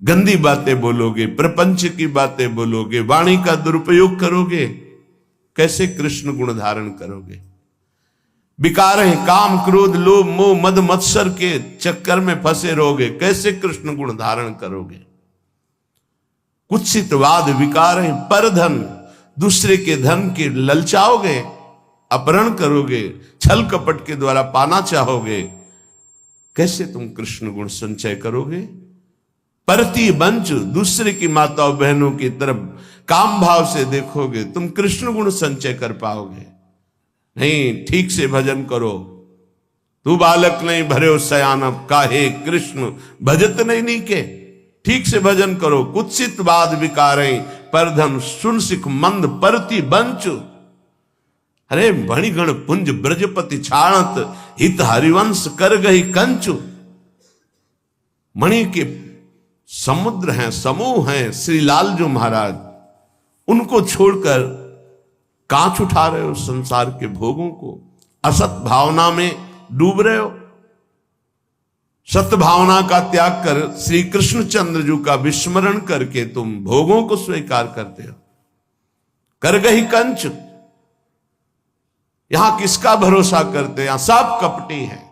गंदी बातें बोलोगे, प्रपंच की बातें बोलोगे, वाणी का दुरुपयोग करोगे, कैसे कृष्ण गुण धारण करोगे? विकार है, काम क्रोध लोभ मोह मद मत्सर के चक्कर में फंसे रहोगे, कैसे कृष्ण गुण धारण करोगे? कुत्सितवाद विकार है, परधन, दूसरे के धन के ललचाओगे, अपहरण करोगे, छल कपट के द्वारा पाना चाहोगे, कैसे तुम कृष्ण गुण संचय करोगे? परती बंच, दूसरे की माताओं बहनों की तरफ काम भाव से देखोगे, तुम कृष्ण गुण संचय कर पाओगे नहीं। ठीक से भजन करो। तू बालक नहीं भरे सयानब, काहे कृष्ण भजत नहीं नीके। ठीक से भजन करो। कुत्सित वाद विकारें, परधन सुन सिख मंद परती बंचु। अरे मणिगण पुंज ब्रजपति छाणत, हित हरिवंश कर गई कंचु। मणि के समुद्र हैं, समूह हैं श्री लालजू महाराज, उनको छोड़कर कांच उठा रहे हो संसार के भोगों को, असत भावना में डूब रहे हो। सत्य भावना का त्याग कर श्री कृष्णचंद्र जी का विस्मरण करके तुम भोगों को स्वीकार करते हो। कर गई कंच, यहां किसका भरोसा करते? यहां सब कपटी है।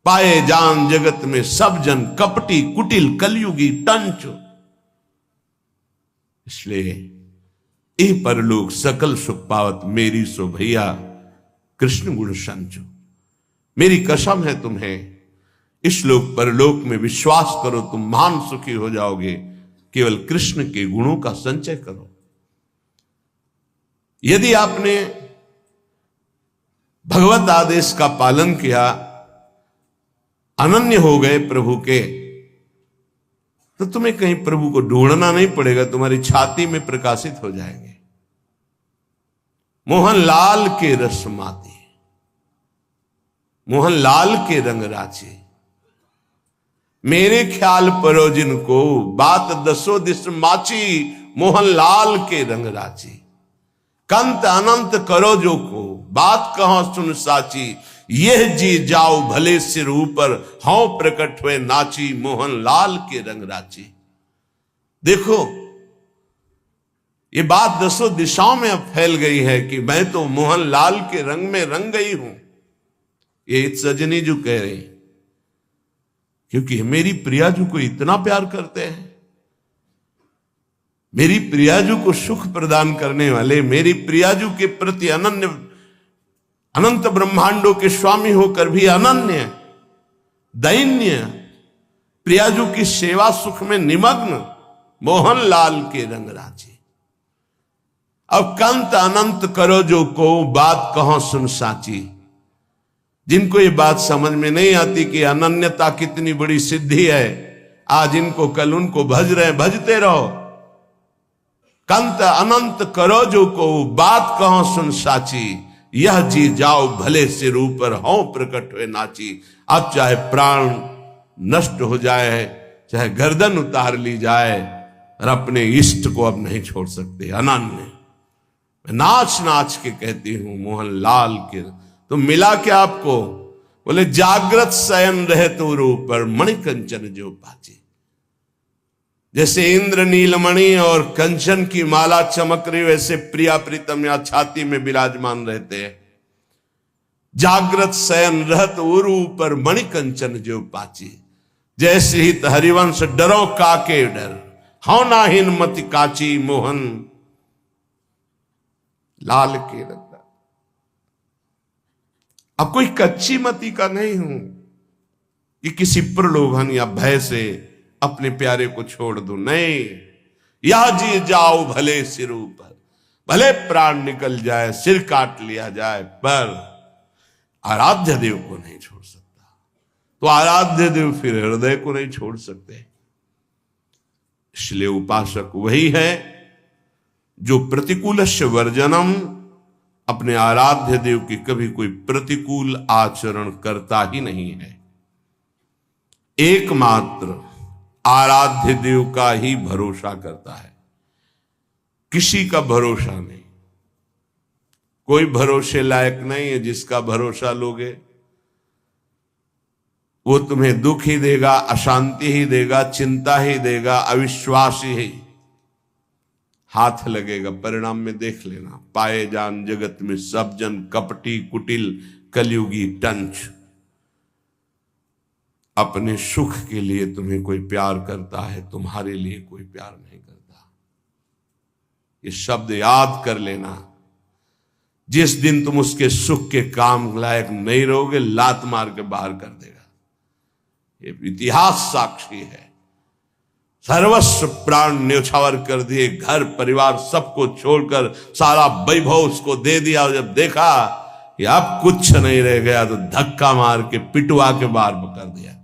पाए जान जगत में सब जन कपटी, कुटिल कलयुगी टंच। इसलिए ए परलोक सकल सुख पावत, मेरी सो भैया कृष्ण गुण संचो। मेरी कसम है तुम्हें, इस लोक परलोक में विश्वास करो, तुम महान सुखी हो जाओगे। केवल कृष्ण के गुणों का संचय करो। यदि आपने भगवत आदेश का पालन किया, अनन्य हो गए प्रभु के, तो तुम्हें कहीं प्रभु को ढूंढना नहीं पड़ेगा, तुम्हारी छाती में प्रकाशित हो जाएंगे। मोहन लाल के रस माती, मोहन लाल के रंग राचे, मेरे ख्याल परो जिनको, बात दसो दिस माची। मोहन लाल के रंग राची, कंत अनंत करो जो को, बात कहो सुन साची। यह जी जाओ भले सिर ऊपर, हौ प्रकट हुए नाची। मोहन लाल के रंग राची। देखो ये बात दसों दिशाओं में अब फैल गई है कि मैं तो मोहन लाल के रंग में रंग गई हूं। ये सजनी जो कह रहे हैं, क्योंकि मेरी प्रियाजू को इतना प्यार करते हैं, मेरी प्रियाजू को सुख प्रदान करने वाले, मेरी प्रियाजू के प्रति अनन्य, अनंत ब्रह्मांडों के स्वामी होकर भी अनन्य दैन्य, प्रियाजू की सेवा सुख में निमग्न मोहन लाल के रंग राजी। अब कंत अनंत करो जो को, बात कहो सुन साची। जिनको ये बात समझ में नहीं आती कि अनन्यता कितनी बड़ी सिद्धि है, आज इनको कल उनको भज रहे, भजते रहो। कंत अनंत करो जो को, बात कहो सुन साची। यह जी जाओ भले सिर ऊपर, हौ प्रकट हुए नाची। अब चाहे प्राण नष्ट हो जाए, चाहे गर्दन उतार ली जाए, और अपने इष्ट को अब नहीं छोड़ सकते। अनन्य मैं नाच नाच के कहती हूं मोहन लाल के। तो मिला क्या आपको? बोले जागृत शयन रहे तो ऊपर, मणिकंचन जो पाची। जैसे इंद्र नीलमणि और कंचन की माला चमक रही, वैसे प्रिया प्रीतम या छाती में विराजमान रहते हैं। जागृत शयन रहत उरु ऊपर, मणिकंचन जो पाची। जैसे हित हरिवंश डरो काके डर, हौ नाहिन मति काची। मोहन लाल के रंग। अब कोई कच्ची मति का नहीं हूं कि किसी प्रलोभन या भय से अपने प्यारे को छोड़ दूं, नहीं। यह जी जाओ भले सिर ऊपर, भले प्राण निकल जाए, सिर काट लिया जाए, पर आराध्य देव को नहीं छोड़ सकता। तो आराध्य देव फिर हृदय को नहीं छोड़ सकते। इसलिए उपासक वही है जो प्रतिकूलस्य वर्जनम, अपने आराध्य देव की कभी कोई प्रतिकूल आचरण करता ही नहीं है। एकमात्र आराध्य देव का ही भरोसा करता है, किसी का भरोसा नहीं। कोई भरोसे लायक नहीं है जिसका भरोसा लोगे। वो तुम्हें दुख ही देगा, अशांति ही देगा, चिंता ही देगा, अविश्वास ही हाथ लगेगा। परिणाम में देख लेना, पाए जान जगत में सब जन कपटी कुटिल कलयुगी टंच। अपने सुख के लिए तुम्हें कोई प्यार करता है, तुम्हारे लिए कोई प्यार नहीं करता। ये शब्द याद कर लेना। जिस दिन तुम उसके सुख के काम लायक नहीं रहोगे, लात मार के बाहर कर देगा। ये इतिहास साक्षी है। सर्वस्व प्राण न्यौछावर कर दिए, घर परिवार सबको छोड़कर सारा वैभव उसको दे दिया, और जब देखा कि अब कुछ नहीं रह गया तो धक्का मार के पिटवा के बाहर कर दिया।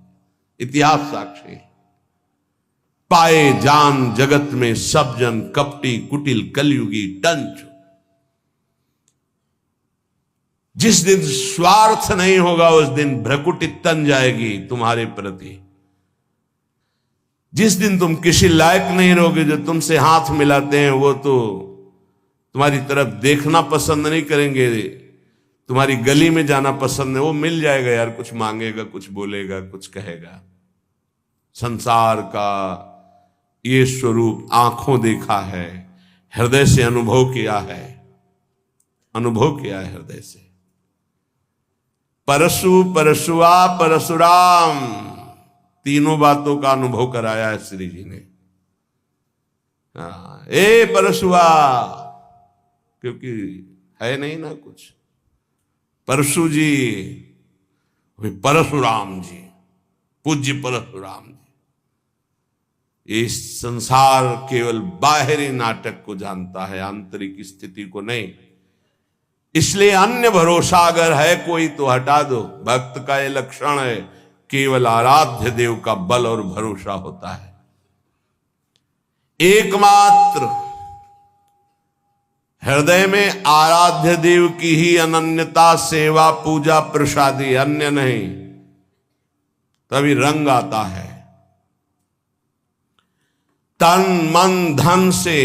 इतिहास साक्षी। पाए जान जगत में सब जन कपटी कुटिल कलयुगी टंच। जिस दिन स्वार्थ नहीं होगा उस दिन भ्रकुटी तन जाएगी तुम्हारे प्रति। जिस दिन तुम किसी लायक नहीं रहोगे, जो तुमसे हाथ मिलाते हैं वो तो तुम्हारी तरफ देखना पसंद नहीं करेंगे, तुम्हारी गली में जाना पसंद है। वो मिल जाएगा यार, कुछ मांगेगा, कुछ बोलेगा, कुछ कहेगा। संसार का ये स्वरूप आंखों देखा है, हृदय से अनुभव किया है, अनुभव किया है हृदय से। परशु परशुआ परशुराम, तीनों बातों का अनुभव कराया है श्री जी ने। ए परशुआ, क्योंकि है नहीं ना कुछ। परशु जी, परशुराम जी, पूज्य परशुराम जी। इस संसार केवल बाहरी नाटक को जानता है, आंतरिक स्थिति को नहीं। इसलिए अन्य भरोसा अगर है कोई तो हटा दो। भक्त का ये लक्षण है, केवल आराध्य देव का बल और भरोसा होता है। एकमात्र हृदय में आराध्य देव की ही अनन्यता, सेवा, पूजा, प्रसादी, अन्य नहीं। तभी रंग आता है। तन मन धन से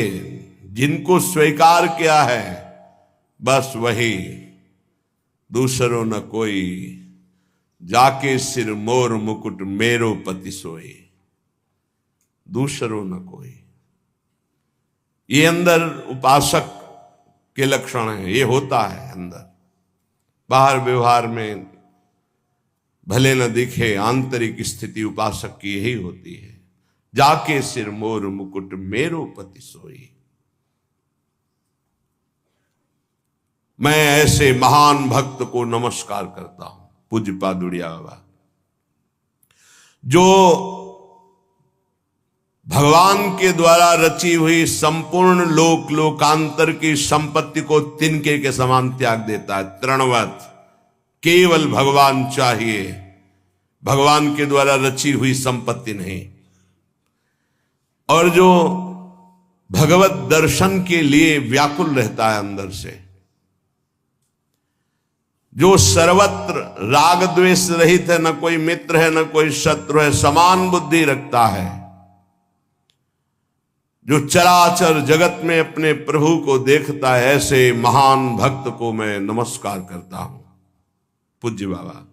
जिनको स्वीकार किया है, बस वही, दूसरों न कोई। जाके सिर मोर मुकुट मेरो पति सोए, दूसरों न कोई। ये अंदर उपासक के लक्षण है, ये होता है अंदर। बाहर व्यवहार में भले न दिखे, आंतरिक स्थिति उपासक की यही होती है। जाके सिर मोर मुकुट मेरो पति सोई। मैं ऐसे महान भक्त को नमस्कार करता हूं, पूज्य पादुड़िया बाबा, जो भगवान के द्वारा रची हुई संपूर्ण लोक लोकांतर की संपत्ति को तिनके के समान त्याग देता है। तृणवत, केवल भगवान चाहिए, भगवान के द्वारा रची हुई संपत्ति नहीं। और जो भगवत दर्शन के लिए व्याकुल रहता है अंदर से, जो सर्वत्र राग द्वेष रहित है, न कोई मित्र है न कोई शत्रु है, समान बुद्धि रखता है, जो चराचर जगत में अपने प्रभु को देखता है, ऐसे महान भक्त को मैं नमस्कार करता हूं। पूज्य बाबा,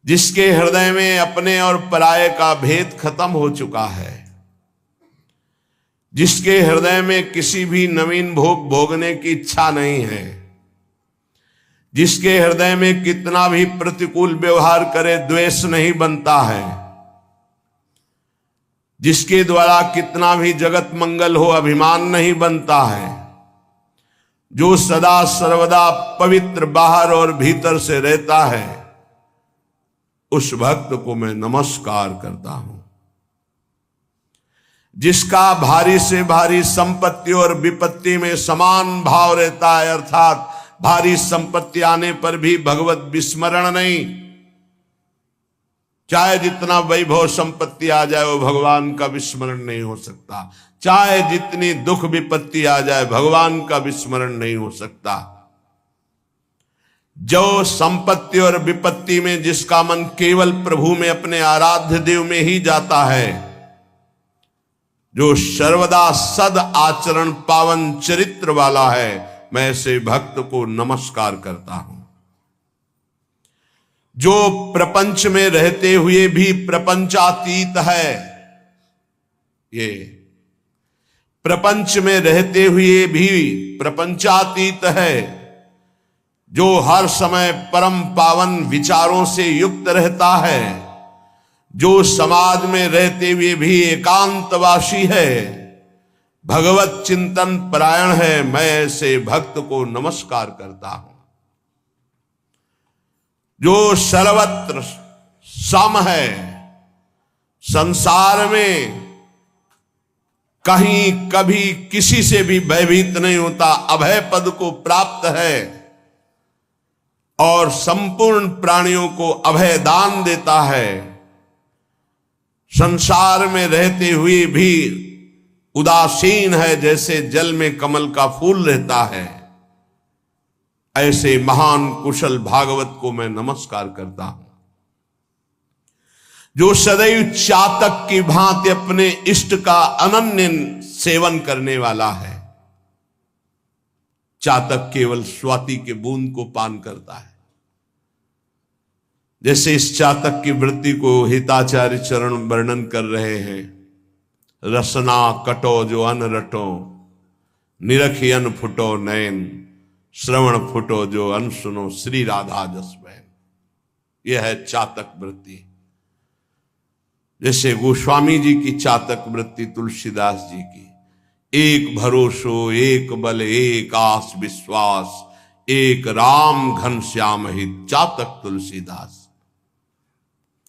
जिसके हृदय में अपने और पराये का भेद खत्म हो चुका है, जिसके हृदय में किसी भी नवीन भोग भोगने की इच्छा नहीं है, जिसके हृदय में कितना भी प्रतिकूल व्यवहार करे द्वेष नहीं बनता है, जिसके द्वारा कितना भी जगत मंगल हो अभिमान नहीं बनता है, जो सदा सर्वदा पवित्र बाहर और भीतर से रहता है, उस भक्त को मैं नमस्कार करता हूं। जिसका भारी से भारी संपत्ति और विपत्ति में समान भाव रहता है, अर्थात भारी संपत्ति आने पर भी भगवत विस्मरण नहीं। चाहे जितना वैभव संपत्ति आ जाए वो भगवान का विस्मरण नहीं हो सकता। चाहे जितनी दुख विपत्ति आ जाए भगवान का विस्मरण नहीं हो सकता। जो संपत्ति और विपत्ति में जिसका मन केवल प्रभु में, अपने आराध्य देव में ही जाता है, जो सर्वदा सद आचरण पावन चरित्र वाला है, मैं ऐसे भक्त को नमस्कार करता हूं। जो प्रपंच में रहते हुए भी प्रपंचातीत है, ये प्रपंच में रहते हुए भी प्रपंचातीत है, जो हर समय परम पावन विचारों से युक्त रहता है, जो समाज में रहते हुए भी एकांतवासी है, भगवत चिंतन परायण है, मैं ऐसे भक्त को नमस्कार करता हूं। जो सर्वत्र सम है, संसार में कहीं कभी किसी से भी भयभीत नहीं होता, अभय पद को प्राप्त है और संपूर्ण प्राणियों को अभय दान देता है, संसार में रहते हुए भी उदासीन है, जैसे जल में कमल का फूल रहता है, ऐसे महान कुशल भागवत को मैं नमस्कार करता हूं। जो सदैव चातक की भांति अपने इष्ट का अनन्य सेवन करने वाला है। चातक केवल स्वाति के बूंद को पान करता है। जैसे इस चातक की वृत्ति को हिताचार्य चरण वर्णन कर रहे हैं। रसना कटो जो अन रटो, निरखियन फुटो नयन, श्रवण फुटो जो अन सुनो, श्री राधा जस बहन। यह है चातक वृत्ति। जैसे गोस्वामी जी की चातक वृत्ति, तुलसीदास जी की, एक भरोसो एक बल एक आस विश्वास, एक राम घन श्याम हित, चातक तुलसीदास।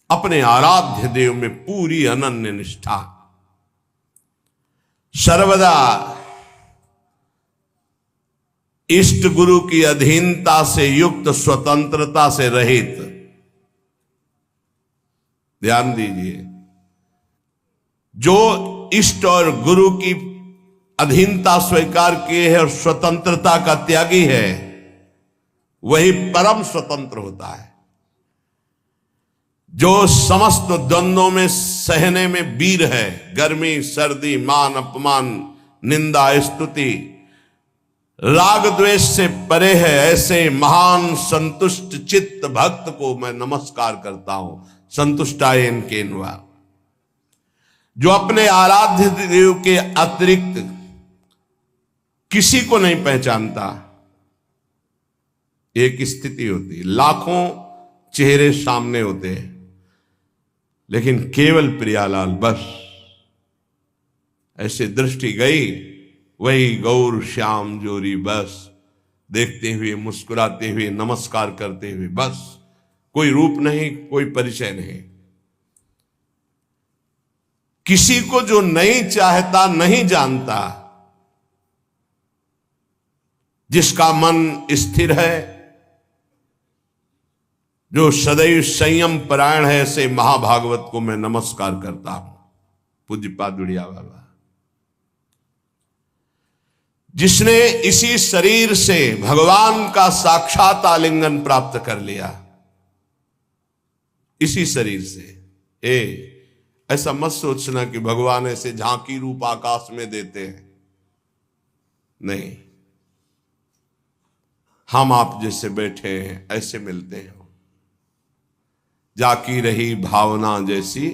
अपने आराध्य देव में पूरी अनन्य निष्ठा, सर्वदा इष्ट गुरु की अधीनता से युक्त, स्वतंत्रता से रहित। ध्यान दीजिए, जो इष्ट और गुरु की अधीनता स्वीकार किए है और स्वतंत्रता का त्यागी है, वही परम स्वतंत्र होता है। जो समस्त द्वंद्वों में सहने में वीर है, गर्मी सर्दी मान अपमान निंदा स्तुति राग द्वेष से परे है, ऐसे महान संतुष्ट चित्त भक्त को मैं नमस्कार करता हूं। संतुष्टायन केनवा, जो अपने आराध्य देव के अतिरिक्त किसी को नहीं पहचानता। एक स्थिति होती है, लाखों चेहरे सामने होते हैं, लेकिन केवल प्रियालाल बस। ऐसे दृष्टि गई, वही गौर श्याम जोरी बस, देखते हुए मुस्कुराते हुए नमस्कार करते हुए बस। कोई रूप नहीं, कोई परिचय नहीं। किसी को जो नहीं चाहता, नहीं जानता, जिसका मन स्थिर है, जो सदैव संयम परायण है, ऐसे महाभागवत को मैं नमस्कार करता हूं। पूज्यपाद बुढ़िया बाबा, जिसने इसी शरीर से भगवान का साक्षात आलिंगन प्राप्त कर लिया, इसी शरीर से। ऐसा मत सोचना कि भगवान ऐसे झांकी रूप आकाश में देते हैं, नहीं। हम आप जैसे बैठे हैं, ऐसे मिलते हैं। जाकी रही भावना जैसी,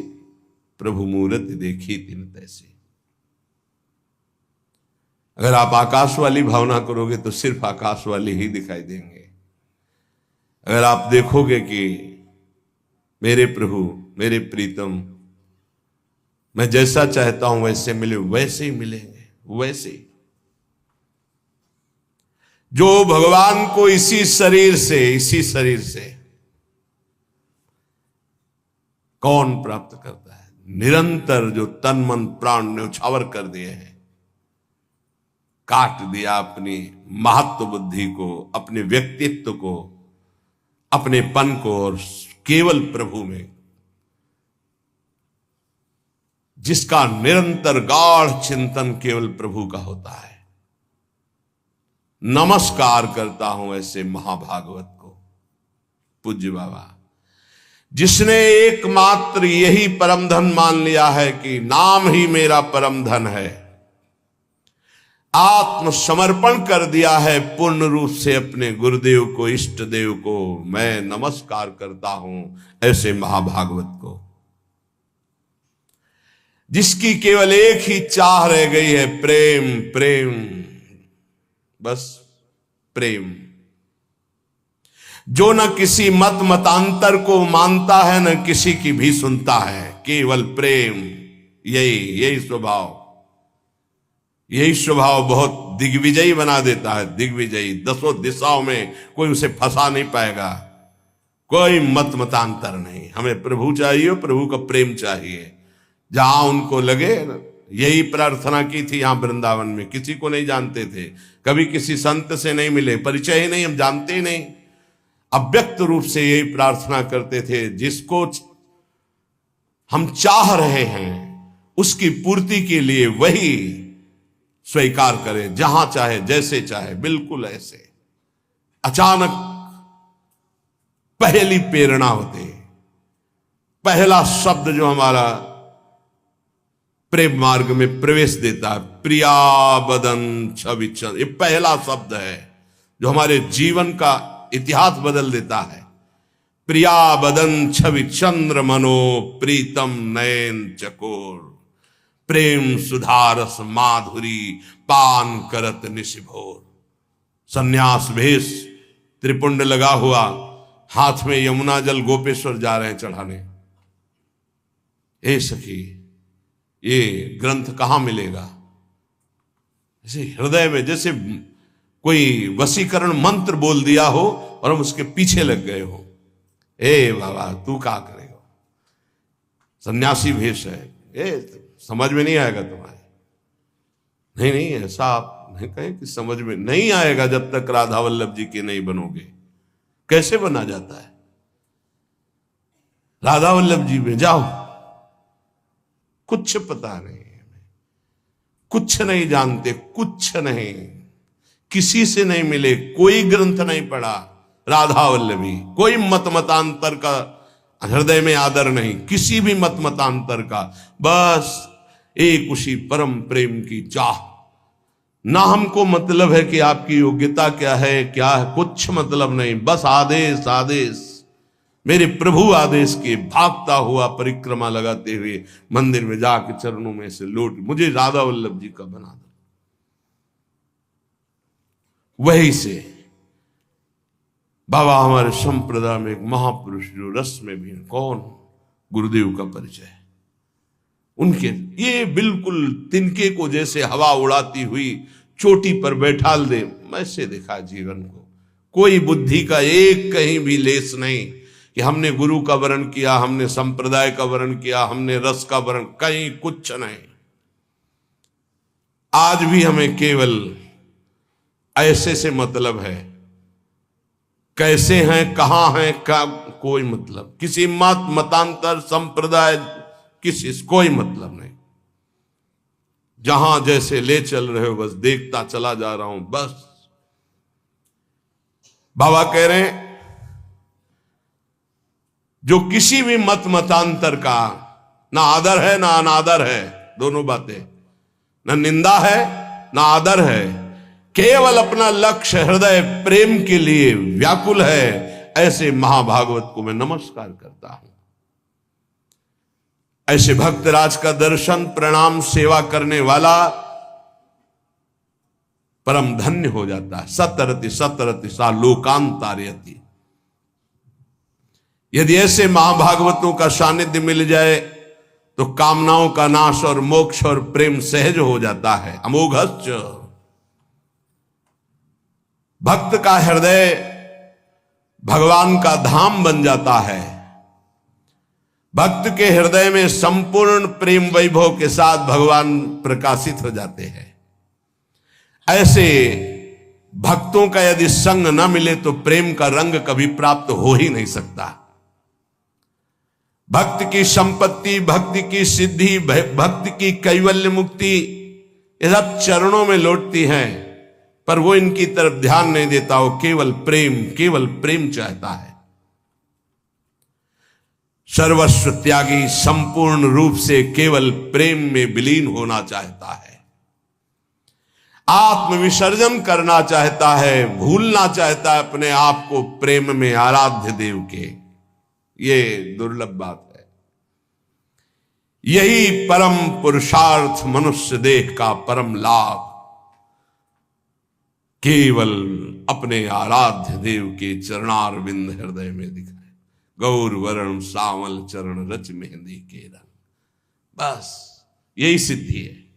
प्रभु मूरत देखी तिन तैसी। अगर आप आकाश वाली भावना करोगे तो सिर्फ आकाश वाले ही दिखाई देंगे। अगर आप देखोगे कि मेरे प्रभु, मेरे प्रीतम, मैं जैसा चाहता हूं वैसे मिले, वैसे ही मिलेंगे, वैसे ही। जो भगवान को इसी शरीर से कौन प्राप्त करता है? निरंतर जो तन मन प्राण न्यौछावर कर दिए हैं, काट दिया अपनी महत्व बुद्धि को, अपने व्यक्तित्व को, अपने पन को, और केवल प्रभु में, जिसका निरंतर गाढ़ चिंतन केवल प्रभु का होता है। नमस्कार करता हूं ऐसे महाभागवत को। पूज्य बाबा, जिसने एकमात्र यही परम धन मान लिया है कि नाम ही मेरा परम धन है, आत्मसमर्पण कर दिया है पूर्ण रूप से अपने गुरुदेव को, इष्ट देव को मैं नमस्कार करता हूं ऐसे महाभागवत को, जिसकी केवल एक ही चाह रह गई है, प्रेम प्रेम, बस प्रेम। जो न किसी मत मतांतर को मानता है, न किसी की भी सुनता है, केवल प्रेम। यही स्वभाव, यही स्वभाव बहुत दिग्विजयी बना देता है, दिग्विजयी। दसों दिशाओं में कोई उसे फंसा नहीं पाएगा, कोई मत मतांतर नहीं। हमें प्रभु चाहिए, प्रभु का प्रेम चाहिए। जहां उनको लगे, यही प्रार्थना की थी यहां वृंदावन में। किसी को नहीं जानते थे, कभी किसी संत से नहीं मिले, परिचय ही नहीं, हम जानते ही नहीं। अव्यक्त रूप से यही प्रार्थना करते थे, जिसको हम चाह रहे हैं उसकी पूर्ति के लिए वही स्वीकार करे, जहां चाहे, जैसे चाहे, बिल्कुल ऐसे। अचानक पहली प्रेरणा होती, पहला शब्द जो हमारा प्रेम मार्ग में प्रवेश देता है, प्रिया बदन छवि चंद्र, ये पहला शब्द है जो हमारे जीवन का इतिहास बदल देता है। प्रिया बदन छवि चंद्र मनो प्रीतम नयन चकोर, प्रेम सुधारस माधुरी पान करत निशिभोर। सन्यास भेष, त्रिपुंड लगा हुआ, हाथ में यमुना जल गोपेश्वर जा रहे हैं चढ़ाने। ए सखी, ये ग्रंथ कहां मिलेगा? जैसे हृदय में जैसे कोई वशीकरण मंत्र बोल दिया हो और हम उसके पीछे लग गए हो। ए बाबा, तू क्या करेगा? सन्यासी भेष है, समझ में नहीं आएगा तुम्हारे। नहीं, ऐसा आप नहीं कहें कि समझ में नहीं आएगा जब तक राधा वल्लभ जी के नहीं बनोगे। कैसे बना जाता है? राधा वल्लभ जी में जाओ, कुछ पता नहीं, कुछ नहीं जानते, कुछ नहीं, किसी से नहीं मिले, कोई ग्रंथ नहीं पढ़ा, राधा वल्लभी, कोई मत मतांतर का हृदय में आदर नहीं, किसी भी मत मतांतर का, बस एक उसी परम प्रेम की चाह। ना हमको मतलब है कि आपकी योग्यता क्या है, क्या है, कुछ मतलब नहीं, बस आदेश आदेश, मेरे प्रभु आदेश के भागता हुआ परिक्रमा लगाते हुए मंदिर में जाके चरणों में से लौट, मुझे राधा वल्लभ जी का बना दो। वही से बाबा हमारे संप्रदाय में एक महापुरुष जो रस में भी, कौन? गुरुदेव का परिचय है उनके। ये बिल्कुल तिनके को जैसे हवा उड़ाती हुई चोटी पर बैठाल दे, वैसे देखा जीवन को। कोई बुद्धि का एक कहीं भी लेस नहीं कि हमने गुरु का वर्ण किया, हमने संप्रदाय का वर्ण किया, हमने रस का वर्ण, कहीं कुछ नहीं। आज भी हमें केवल ऐसे से मतलब है, कैसे हैं, कहां हैं, का कोई मतलब, किसी मत मतांतर संप्रदाय किसी से कोई मतलब नहीं। जहां जैसे ले चल रहे हो, बस देखता चला जा रहा हूं, बस। बाबा कह रहे हैं जो किसी भी मत मतांतर का ना आदर है ना अनादर है, दोनों बातें, ना निंदा है ना आदर है, केवल अपना लक्ष्य हृदय प्रेम के लिए व्याकुल है, ऐसे महाभागवत को मैं नमस्कार करता हूं। ऐसे भक्तराज का दर्शन, प्रणाम, सेवा करने वाला परम धन्य हो जाता है। सतरति सतरति सा लोकांतारयति। यदि ऐसे महाभागवतों का सानिध्य मिल जाए तो कामनाओं का नाश और मोक्ष और प्रेम सहज हो जाता है। अमोघश्च, भक्त का हृदय भगवान का धाम बन जाता है। भक्त के हृदय में संपूर्ण प्रेम वैभव के साथ भगवान प्रकाशित हो जाते हैं। ऐसे भक्तों का यदि संग न मिले तो प्रेम का रंग कभी प्राप्त हो ही नहीं सकता। भक्त की संपत्ति, भक्ति की सिद्धि, भक्ति की कैवल्य मुक्ति, ये सब चरणों में लौटती हैं, पर वो इनकी तरफ ध्यान नहीं देता। वो केवल प्रेम चाहता है। सर्वस्व त्यागी संपूर्ण रूप से केवल प्रेम में विलीन होना चाहता है। आत्मविसर्जन करना चाहता है, भूलना चाहता है अपने आप को प्रेम में आराध्य देव के। ये दुर्लभ बात है। यही परम पुरुषार्थ मनुष्य देह का परम लाभ केवल अपने आराध्य देव के चरणार बिंद हृदय में दिखाए। गौर वरण सावल चरण रच मेहंदी के रंग, बस यही सिद्धि है।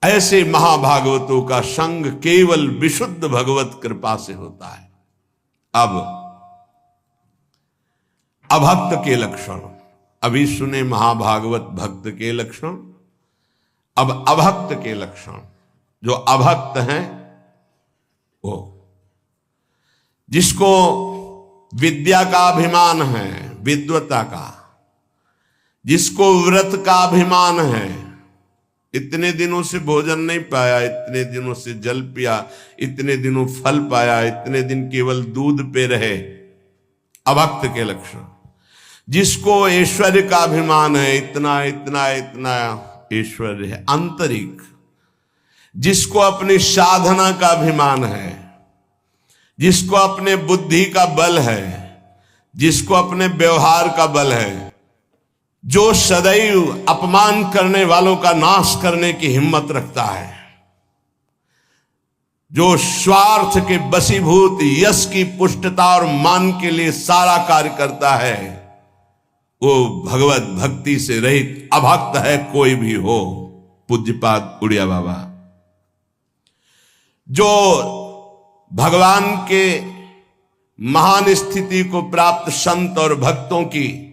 ऐसे महाभागवतों का संग केवल विशुद्ध भगवत कृपा से होता है। अब अभक्त के लक्षण अभी सुने, महाभागवत भक्त के लक्षण। अब अभक्त के लक्षण। जो अभक्त हैं वो जिसको विद्या का अभिमान है, विद्वता का, जिसको व्रत का अभिमान है, इतने दिनों से भोजन नहीं पाया, इतने दिनों से जल पिया, इतने दिनों फल पाया, इतने दिन केवल दूध पे रहे, अभक्त के लक्षण। जिसको ऐश्वर्य का अभिमान है, इतना इतना इतना ऐश्वर्य है आंतरिक, जिसको अपनी साधना का अभिमान है, जिसको अपने बुद्धि का बल है, जिसको अपने व्यवहार का बल है, जो सदैव अपमान करने वालों का नाश करने की हिम्मत रखता है, जो स्वार्थ के वशीभूत यश की पुष्टता और मान के लिए सारा कार्य करता है, वो भगवत भक्ति से रहित अभक्त है कोई भी हो। पूज्यपाद उड़िया बाबा। जो भगवान के महान स्थिति को प्राप्त संत और भक्तों की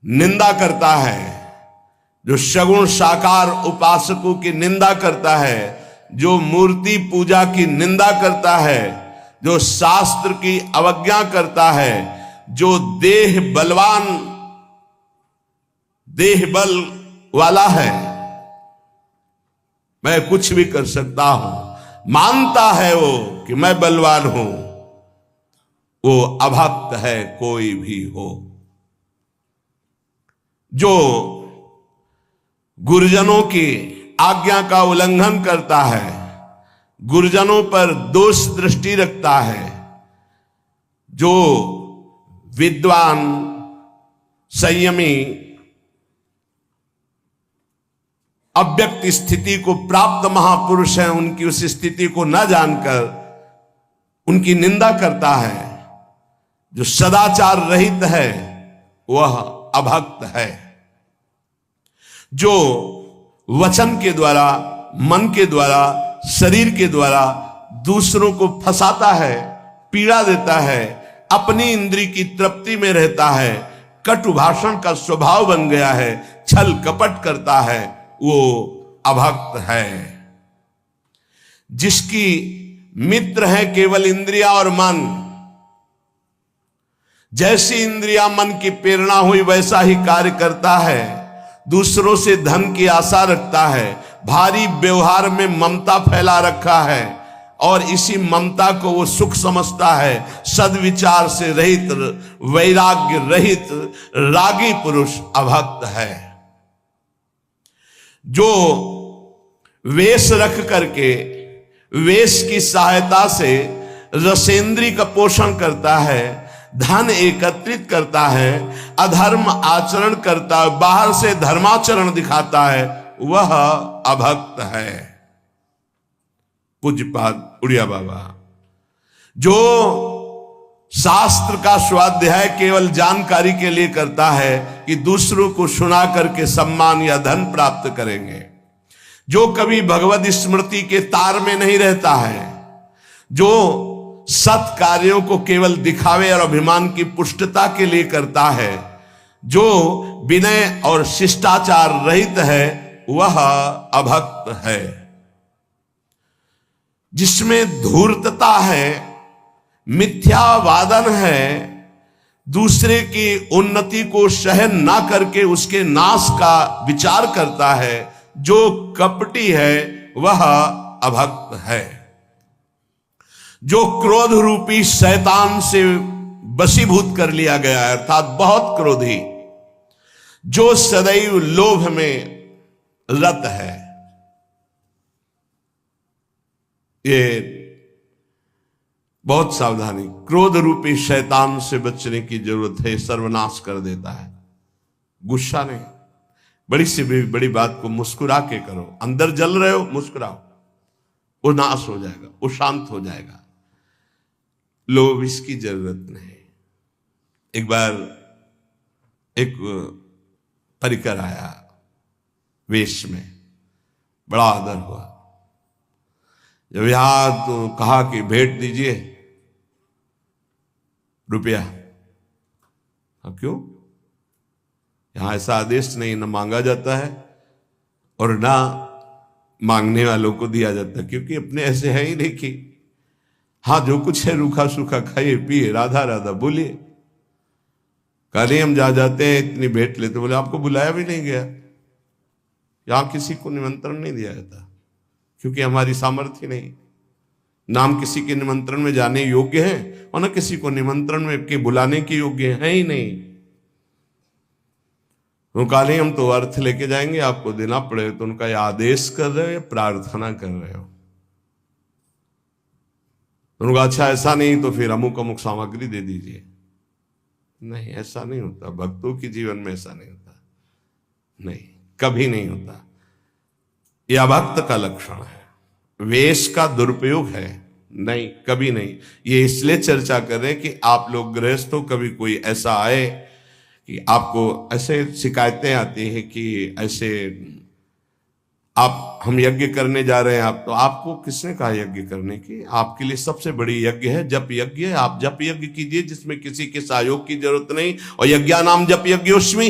निंदा करता है, जो सगुण साकार उपासकों की निंदा करता है, जो मूर्ति पूजा की निंदा करता है, जो शास्त्र की अवज्ञा करता है, जो देह बलवान, देह बल वाला है, मैं कुछ भी कर सकता हूं, मानता है वो कि मैं बलवान हूं, वो अभक्त है कोई भी हो। जो गुरुजनों की आज्ञा का उल्लंघन करता है, गुरुजनों पर दोष दृष्टि रखता है, जो विद्वान संयमी अव्यक्त स्थिति को प्राप्त महापुरुष हैं, उनकी उस स्थिति को न जानकर उनकी निंदा करता है, जो सदाचार रहित है, वह अभक्त है। जो वचन के द्वारा, मन के द्वारा, शरीर के द्वारा दूसरों को फंसाता है, पीड़ा देता है, अपनी इंद्री की तृप्ति में रहता है, कटु भाषण का स्वभाव बन गया है, छल कपट करता है, वो अभक्त है। जिसकी मित्र है केवल इंद्रिया और मन, जैसी इंद्रिया मन की प्रेरणा हुई वैसा ही कार्य करता है, दूसरों से धन की आशा रखता है, भारी व्यवहार में ममता फैला रखा है और इसी ममता को वो सुख समझता है। सद्विचार से रहित, वैराग्य रहित रागी पुरुष अभक्त है। जो वेश रख करके, वेश की सहायता से रसेंद्री का पोषण करता है, धन एकत्रित करता है, अधर्म आचरण करता है, बाहर से धर्माचरण दिखाता है, वह अभक्त है। पूज्यपाद उड़िया बाबा। जो शास्त्र का स्वाध्याय केवल जानकारी के लिए करता है कि दूसरों को सुना करके सम्मान या धन प्राप्त करेंगे, जो कभी भगवत स्मृति के तार में नहीं रहता है, जो सत कार्यों को केवल दिखावे और अभिमान की पुष्टता के लिए करता है, जो विनय और शिष्टाचार रहित है, वह अभक्त है। जिसमें धूर्तता है, मिथ्यावादन है, दूसरे की उन्नति को सहन ना करके उसके नाश का विचार करता है, जो कपटी है, वह अभक्त है। जो क्रोध रूपी शैतान से वशीभूत कर लिया गया है, अर्थात बहुत क्रोधी, जो सदैव लोभ में रत है, ये बहुत सावधानी, क्रोध रूपी शैतान से बचने की जरूरत है, सर्वनाश कर देता है। गुस्सा नहीं, बड़ी से बड़ी बात को मुस्कुरा के करो। अंदर जल रहे हो, मुस्कुराओ, वो नाश हो जाएगा, वो शांत हो जाएगा। लोभ इसकी जरूरत नहीं। एक बार एक परिकर आया वेश में, बड़ा आदर हुआ। जब यहां तो कहा कि भेंट दीजिए रुपया, क्यों? यहां ऐसा आदेश नहीं, न मांगा जाता है और ना मांगने वालों को दिया जाता है, क्योंकि अपने ऐसे है ही नहीं कि हाँ जो कुछ है रूखा सूखा खाइए पिए, राधा राधा बोलिए। कल हम जा जाते हैं, इतनी भेंट लेते, बोले आपको बुलाया भी नहीं गया। यहां किसी को निमंत्रण नहीं दिया जाता, क्योंकि हमारी सामर्थ्य नहीं। नाम किसी के निमंत्रण में जाने योग्य है और न किसी को निमंत्रण में के बुलाने के योग्य है ही नहीं। उनका नहीं, हम तो अर्थ लेके जाएंगे, आपको देना पड़ेगा। तो उनका या आदेश कर रहे हो या प्रार्थना कर रहे हो? उनका अच्छा ऐसा नहीं तो फिर अमुक अमुक सामग्री दे दीजिए। नहीं, ऐसा नहीं होता। भक्तों के जीवन में ऐसा नहीं होता, नहीं, कभी नहीं होता। यह भक्त का लक्षण है। वेश का दुरुपयोग है, नहीं, कभी नहीं। ये इसलिए चर्चा कर रहे हैं कि आप लोग गृहस्थ हो, कभी कोई ऐसा आए कि आपको ऐसे शिकायतें आती हैं कि ऐसे आप हम यज्ञ करने जा रहे हैं, आप तो आपको किसने कहा यज्ञ करने की? आपके लिए सबसे बड़ी यज्ञ है जप यज्ञ। आप जप यज्ञ कीजिए जिसमें किसी के सहयोग की जरूरत नहीं। और यज्ञानाम जप यज्ञोस्मि,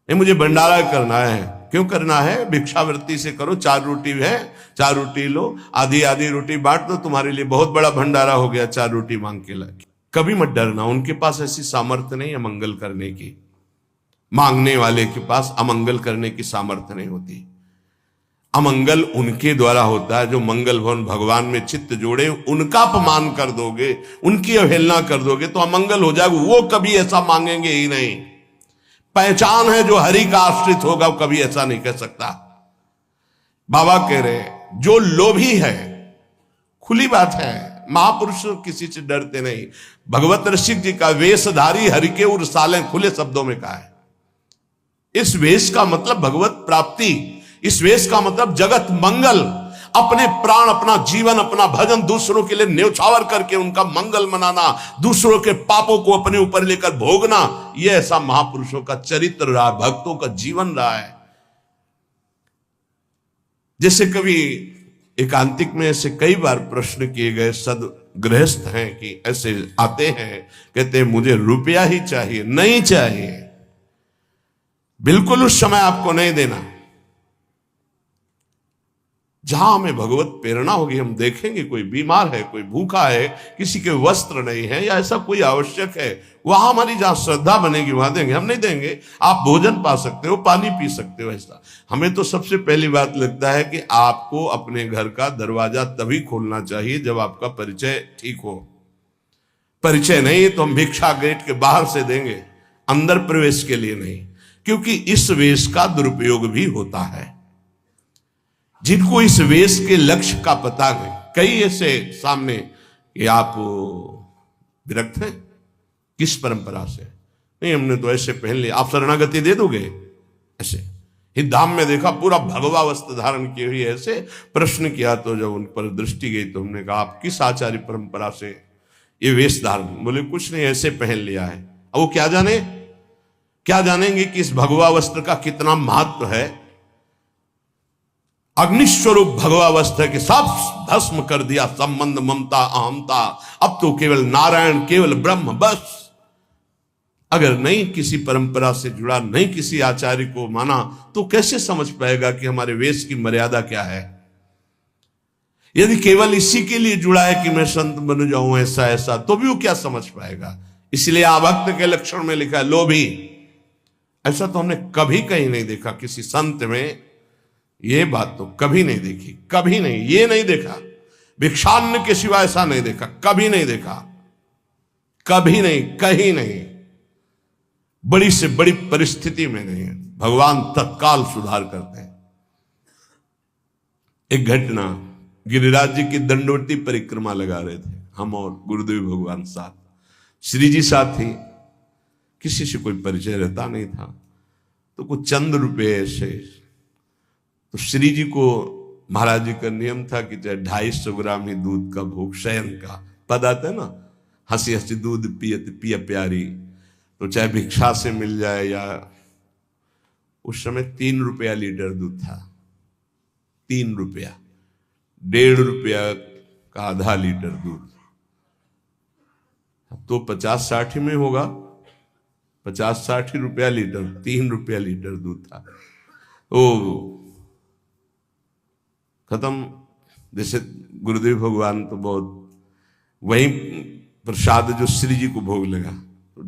ये मुझे भंडारा करना है। क्यों करना है? भिक्षावृत्ति से करो। 4 रोटी है, 4 रोटी लो, आधी आधी रोटी बांट दो, तुम्हारे लिए बहुत बड़ा भंडारा हो गया। 4 रोटी मांग के लाके कभी मत डरना, उनके पास ऐसी सामर्थ्य नहीं अमंगल करने की। मांगने वाले के पास अमंगल करने की सामर्थ्य नहीं होती। अमंगल उनके द्वारा होता है जो मंगल भवन भगवान में चित्त जोड़े। उनका अपमान कर दोगे, उनकी अवहेलना कर दोगे तो अमंगल हो जाएगा। वो कभी ऐसा मांगेंगे ही नहीं। पहचान है जो हरि का आश्रित होगा वो कभी ऐसा नहीं कह सकता। बाबा कह रहे जो लोभी है, खुली बात है, महापुरुष किसी से डरते नहीं। भगवत ऋषिक जी का वेशधारी हरि के उर साले, खुले शब्दों में कहा है। इस वेश का मतलब भगवत प्राप्ति, इस वेश का मतलब जगत मंगल। अपने प्राण, अपना जीवन, अपना भजन दूसरों के लिए न्यौछावर करके उनका मंगल मनाना, दूसरों के पापों को अपने ऊपर लेकर भोगना, यह ऐसा महापुरुषों का चरित्र रहा, भक्तों का जीवन रहा है। जैसे कभी एकांतिक में ऐसे कई बार प्रश्न किए गए, सद गृहस्थ हैं कि ऐसे आते हैं, कहते हैं मुझे रुपया ही चाहिए। नहीं चाहिए, बिल्कुल उस समय आपको नहीं देना। जहां हमें भगवत प्रेरणा होगी, हम देखेंगे कोई बीमार है, कोई भूखा है, किसी के वस्त्र नहीं है या ऐसा कोई आवश्यक है, वहां हमारी जहां श्रद्धा बनेगी वहां देंगे। हम नहीं देंगे। आप भोजन पा सकते हो, पानी पी सकते हो। ऐसा हमें तो सबसे पहली बात लगता है कि आपको अपने घर का दरवाजा तभी खोलना चाहिए जब आपका परिचय ठीक हो। परिचय नहीं तो हम भिक्षा गेट के बाहर से देंगे, अंदर प्रवेश के लिए नहीं। क्योंकि इस वेश का दुरुपयोग भी होता है। जिनको इस वेश के लक्ष्य का पता नहीं, कई ऐसे सामने कि आप विरक्त हैं किस परंपरा से, नहीं हमने तो ऐसे पहन लिया, आप शरणागति दे दोगे? ऐसे ही धाम में देखा पूरा भगवा वस्त्र धारण किए हुए ऐसे। प्रश्न किया तो जब उन पर दृष्टि गई तो हमने कहा आप किस आचार्य परंपरा से ये वेश धारण? बोले कुछ नहीं, ऐसे पहन लिया है। अब वो क्या जानेंगे कि इस भगवा वस्त्र का कितना महत्व है। अग्निस्वरूप भगवा वस्त्र के सब भस्म कर दिया, संबंध, ममता, अहमता। अब तो केवल नारायण, केवल ब्रह्म, बस। अगर नहीं किसी परंपरा से जुड़ा, नहीं किसी आचार्य को माना, तो कैसे समझ पाएगा कि हमारे वेश की मर्यादा क्या है? यदि केवल इसी के लिए जुड़ा है कि मैं संत बन जाऊं ऐसा ऐसा, तो भी वो क्या समझ पाएगा? इसलिए आभक्त के लक्षण में लिखा है लोभी। ऐसा तो हमने कभी कहीं नहीं देखा किसी संत में। ये बात तो कभी नहीं देखी, कभी नहीं, ये नहीं देखा। भिक्षान्न के सिवा ऐसा नहीं देखा, कभी नहीं देखा, कभी नहीं, कहीं नहीं। बड़ी से बड़ी परिस्थिति में नहीं है, भगवान तत्काल सुधार करते हैं। एक घटना गिरिराज जी की दंडवती परिक्रमा लगा रहे थे, हम और गुरुदेव भगवान साथ, श्री जी साथ थे, किसी से कोई परिचय रहता नहीं था, तो कुछ चंद रुपए ऐसे, तो श्री जी को महाराज जी का नियम था कि चाहे 250 ग्राम ही दूध का भोग, शयन का पद आता है ना, हंसी हंसी दूध पियत पिया प्यारी, तो चाहे भिक्षा से मिल जाए या, उस समय 3 रुपया लीटर दूध था, 3 रुपया, 1.5 रुपया का आधा लीटर दूध, तो 50-60 में होगा, 50-60 रुपया लीटर, 3 रुपया लीटर दूध था, तो खत्म। जैसे गुरुदेव भगवान तो बहुत, वही प्रसाद जो श्री जी को भोग लगा, तो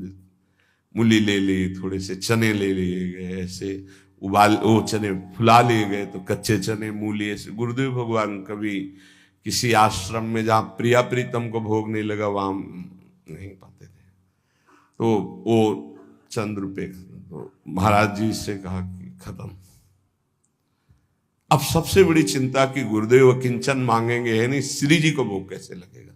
मूली ले ली, थोड़े से चने ले लिए गए, ऐसे उबाल, वो चने फुला लिए गए, तो कच्चे चने मूली ऐसे। गुरुदेव भगवान कभी किसी आश्रम में जहाँ प्रिया प्रीतम को भोग नहीं लगा वहां नहीं पाते थे, तो वो चंद रुपए, तो महाराज जी से कहा कि खत्म। अब सबसे बड़ी चिंता कि गुरुदेव किंचन मांगेंगे है नहीं, श्री जी को भोग कैसे लगेगा।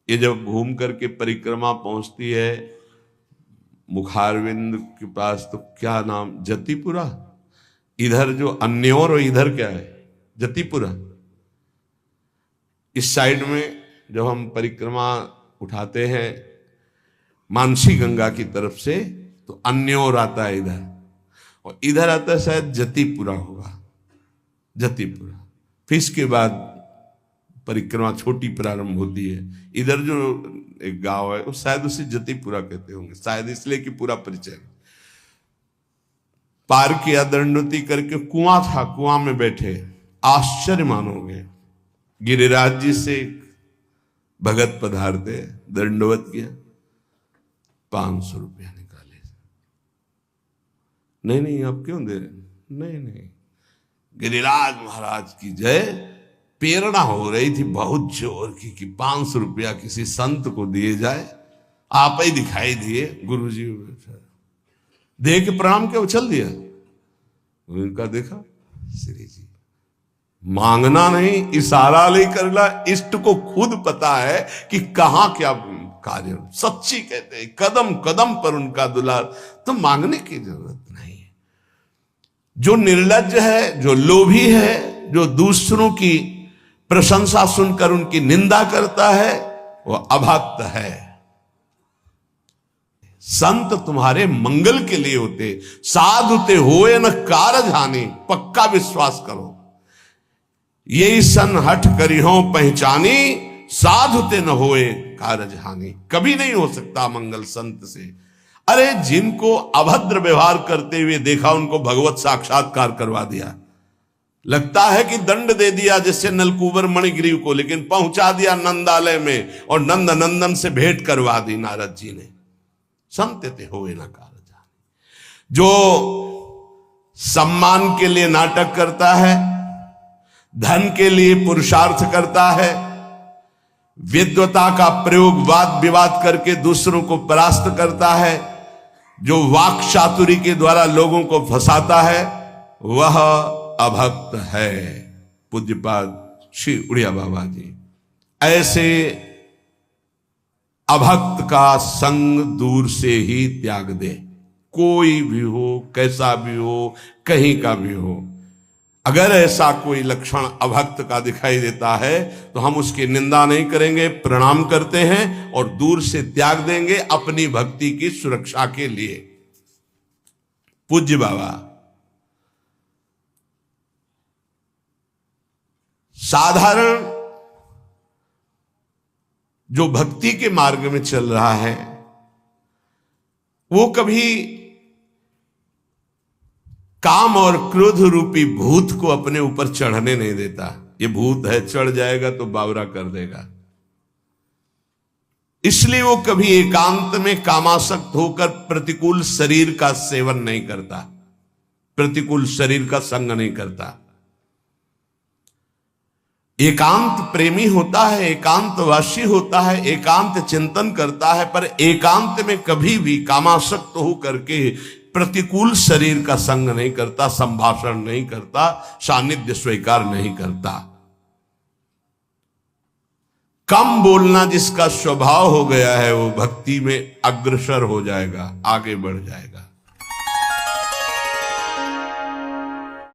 ये जब घूम करके परिक्रमा पहुंचती है मुखारविंद के पास, तो क्या नाम, जतिपुरा, इधर जो अन्योर और इधर क्या है, जतिपुरा। इस साइड में जब हम परिक्रमा उठाते हैं मानसी गंगा की तरफ से, तो अन्योर आता है इधर, और इधर आता है शायद जतिपुरा होगा, जतिपुरा। फिर इसके बाद परिक्रमा छोटी प्रारंभ होती है। इधर जो एक गांव है वो शायद उसे जतिपुरा कहते होंगे, शायद इसलिए कि पूरा परिचय। पार किया दंडवती करके, कुआं था, कुआं में बैठे, आश्चर्य मानोगे, गिरिराज जी से भगत पधारते, दंडवत किया, 500 रुपया निकाले। नहीं आप क्यों दे रहे? नहीं, गिरिराज महाराज की जय, प्रेरणा हो रही थी बहुत जोर की कि 500 रुपया किसी संत को दिए जाए। आप ही दिखाई दिए, गुरु जी दे के प्रणाम के उछल दिया। उनका देखा, श्री जी मांगना नहीं, इशारा नहीं करना, इष्ट को खुद पता है कि कहां क्या कार्य। सच्ची कहते हैं, कदम कदम पर उनका दुलार, तो मांगने की जरूरत नहीं है। जो निर्लज्ज है, जो लोभी है, जो दूसरों की प्रशंसा सुनकर उनकी निंदा करता है, वह अभक्त है। संत तुम्हारे मंगल के लिए होते, साधुते होए न कारज हानि, पक्का विश्वास करो। यही सन हठ करिहो पहचानी, साधुते न होए कारज हानि। कभी नहीं हो सकता मंगल संत से। अरे जिनको अभद्र व्यवहार करते हुए देखा, उनको भगवत साक्षात्कार करवा दिया। लगता है कि दंड दे दिया जैसे नलकूबर मणिग्रीव को, लेकिन पहुंचा दिया नंदालय में और नंद नंदन से भेंट करवा दी नारद जी ने। संतते होए न कारज हानि। जो सम्मान के लिए नाटक करता है, धन के लिए पुरुषार्थ करता है, विद्वता का प्रयोग वाद विवाद करके दूसरों को परास्त करता है, जो वाक चातुरी के द्वारा लोगों को फंसाता है, वह अभक्त है। पूज्यपाद श्री उड़िया बाबा जी ऐसे अभक्त का संग दूर से ही त्याग दे। कोई भी हो, कैसा भी हो, कहीं का भी हो, अगर ऐसा कोई लक्षण अभक्त का दिखाई देता है तो हम उसकी निंदा नहीं करेंगे, प्रणाम करते हैं और दूर से त्याग देंगे अपनी भक्ति की सुरक्षा के लिए। पूज्य बाबा साधारण जो भक्ति के मार्ग में चल रहा है, वो कभी काम और क्रोध रूपी भूत को अपने ऊपर चढ़ने नहीं देता। ये भूत है, चढ़ जाएगा तो बावरा कर देगा। इसलिए वो कभी एकांत में कामासक्त होकर प्रतिकूल शरीर का सेवन नहीं करता, प्रतिकूल शरीर का संग नहीं करता। एकांत प्रेमी होता है, एकांतवासी होता है, एकांत चिंतन करता है, पर एकांत में कभी भी कामासक्त हो करके प्रतिकूल शरीर का संग नहीं करता, संभाषण नहीं करता, सानिध्य स्वीकार नहीं करता। कम बोलना जिसका स्वभाव हो गया है वो भक्ति में अग्रसर हो जाएगा, आगे बढ़ जाएगा।